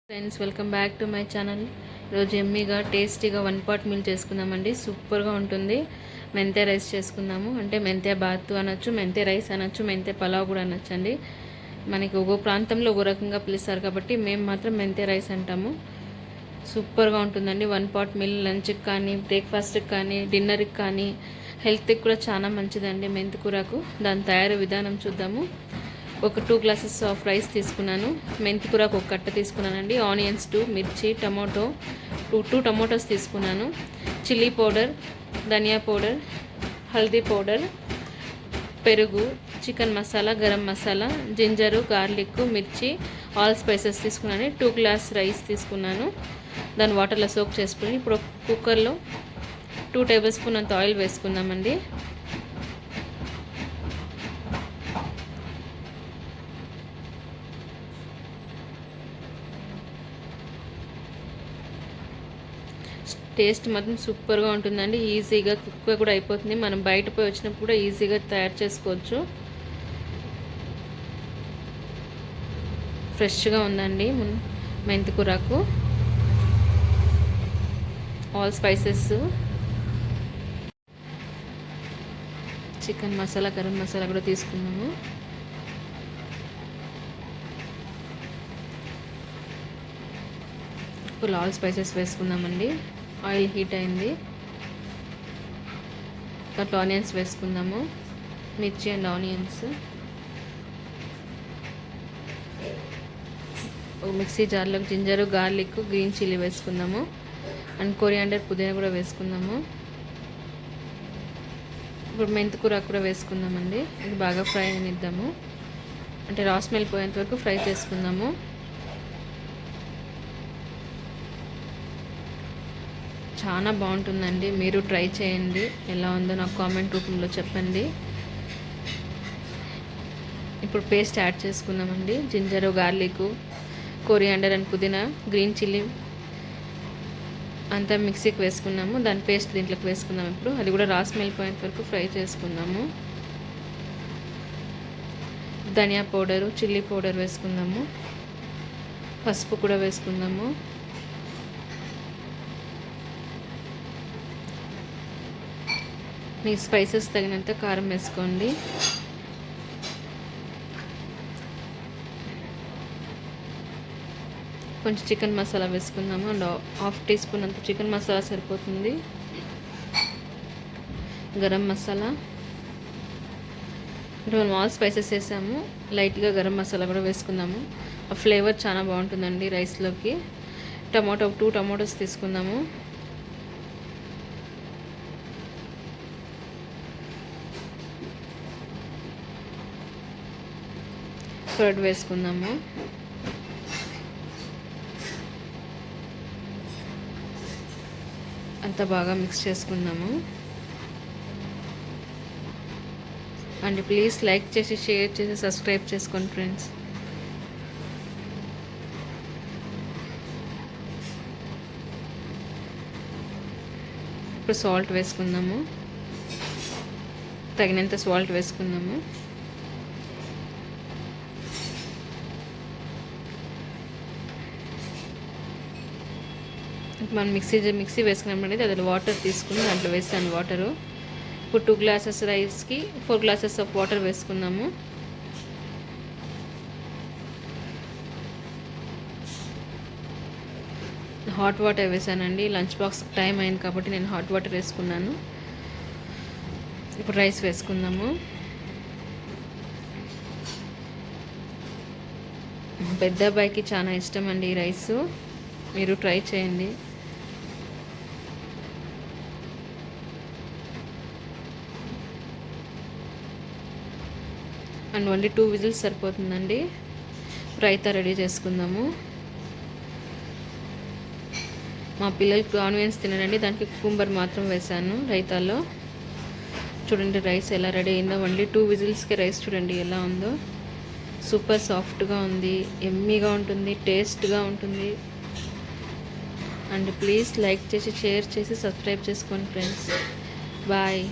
Friends welcome back to my channel. ఈరోజు ఎమ్మీగా టేస్టీగా 1 పాట్ మీల్ చేసుకుందామండి. సూపర్గా ఉంటుంది. మెంతే రైస్ చేసుకుందాము. అంటే మెంతే బాత్ అనొచ్చు, మెంతే రైస్ అనొచ్చు, మెంతే పలావ్ కూడా అనొచ్చు అండి. మనకి ఒక్కో ప్రాంతంలో ఒక్కో రకంగా పిలుస్తారు కాబట్టి మేము మాత్రం మెంతే రైస్ అంటాము. సూపర్గా ఉంటుందండి. 1 పాట్ మీల్ లంచ్కి కానీ, బ్రేక్ఫాస్ట్కి కానీ, డిన్నర్కి కానీ, హెల్త్కి కూడా చాలా మంచిదండి మెంతికూరకు. దాని తయారీ విధానం చూద్దాము. ఒక 2 గ్లాసెస్ ఆఫ్ రైస్ తీసుకున్నాను. మెంతికూరకు ఒక కట్ట తీసుకున్నానండి. ఆనియన్స్ 2, మిర్చి, టమాటో 2 టమాటోస్ తీసుకున్నాను. చిల్లీ పౌడర్, ధనియా పౌడర్, హల్దీ పౌడర్, పెరుగు, chicken masala, garam masala, ginger, garlic, మిర్చి, ఆల్ స్పైసెస్ తీసుకున్నాను. 2 గ్లాస్ రైస్ తీసుకున్నాను. దాన్ని వాటర్లో సోక్ చేసుకుని ఇప్పుడు కుక్కర్లో 2 టేబుల్ స్పూన్ అంత ఆయిల్ వేసుకుందామండి. టేస్ట్ మాత్రం సూపర్గా ఉంటుందండి. ఈజీగా కుక్ కూడా అయిపోతుంది. మనం బయట పోయి వచ్చినప్పుడు కూడా ఈజీగా తయారు చేసుకోవచ్చు. ఫ్రెష్గా ఉందండి మెంతికూరకు. All spices, chicken masala, garam masala కూడా తీసుకున్నాము. ఫుల్ ఆల్ స్పైసెస్ వేసుకుందామండి. ఆయిల్ హీట్ అయింది. దాంట్లో ఆనియన్స్ వేసుకుందాము. మిర్చి అండ్ ఆనియన్స్. మిక్సీ జార్లో జింజరు, గార్లిక్, గ్రీన్ చిల్లీ వేసుకుందాము. అండ్ కొరియాండర్, పుదీనా కూడా వేసుకుందాము. ఇప్పుడు మెంతికూర కూడా వేసుకుందామండి. ఇది బాగా ఫ్రై అనిద్దాము. అంటే రా స్మెల్ పోయేంత వరకు ఫ్రై చేసుకుందాము. చాలా బాగుంటుందండి. మీరు ట్రై చేయండి. ఎలా ఉందో నాకు కామెంట్ రూపంలో చెప్పండి. ఇప్పుడు పేస్ట్ యాడ్ చేసుకుందామండి. జింజరు, గార్లిక్, కొరియాండర్ అండ్ పుదీనా, గ్రీన్ చిల్లీ అంతా మిక్సీకి వేసుకున్నాము. దాని పేస్ట్ దీంట్లోకి వేసుకుందాము. ఇప్పుడు అది కూడా రా స్మెల్ పోయేంత వరకు ఫ్రై చేసుకుందాము. ధనియా పౌడరు, చిల్లీ పౌడర్ వేసుకుందాము. పసుపు కూడా వేసుకుందాము. మీ స్పైసెస్ తగినంత కారం వేసుకోండి. కొంచెం చికెన్ మసాలా వేసుకుందాము. అండ్ 1/2 టీ స్పూన్ అంత చికెన్ మసాలా సరిపోతుంది. గరం మసాలా, అంటే మనం ఆల్ స్పైసెస్ వేసాము. లైట్గా గరం మసాలా కూడా వేసుకుందాము. ఆ ఫ్లేవర్ చాలా బాగుంటుందండి రైస్లోకి. టమాటో 2 టమాటోస్ తీసుకుందాము. కర్డ్ వేసుకుందాము. అంతా బాగా మిక్స్ చేసుకుందాము. అండ్ ప్లీజ్ లైక్ చేసి, షేర్ చేసి, సబ్స్క్రైబ్ చేసుకోండి ఫ్రెండ్స్. ఇప్పుడు సాల్ట్ వేసుకుందాము. తగినంత సాల్ట్ వేసుకుందాము. మనం మిక్సీ వేసుకున్నామంటే అది వాటర్ తీసుకుని దాంట్లో వేసాను వాటరు. ఇప్పుడు 2 గ్లాసెస్ రైస్కి 4 గ్లాసెస్ ఆఫ్ వాటర్ వేసుకున్నాము. హాట్ వాటర్ వేసానండి. లంచ్ బాక్స్ టైం అయింది కాబట్టి నేను హాట్ వాటర్ వేసుకున్నాను. ఇప్పుడు రైస్ వేసుకుందాము. పెద్ద అబ్బాయికి చాలా ఇష్టం అండి ఈ రైసు. మీరు ట్రై చేయండి. అండ్ ఓన్లీ 2 విజిల్స్ సరిపోతుందండి. రైతా రెడీ చేసుకుందాము. మా పిల్లలకి ఆనియన్స్ తినడండి, దానికి కుకుంబర్ మాత్రం వేసాను రైతాలో. చూడండి రైస్ ఎలా రెడీ అయిందో. ఓన్లీ 2 విజిల్స్కి రైస్ చూడండి ఎలా ఉందో. సూపర్ సాఫ్ట్గా ఉంది, ఎమ్మీగా ఉంటుంది, టేస్ట్గా ఉంటుంది. అండ్ ప్లీజ్ లైక్ చేసి, షేర్ చేసి, సబ్స్క్రైబ్ చేసుకోండి ఫ్రెండ్స్. బాయ్.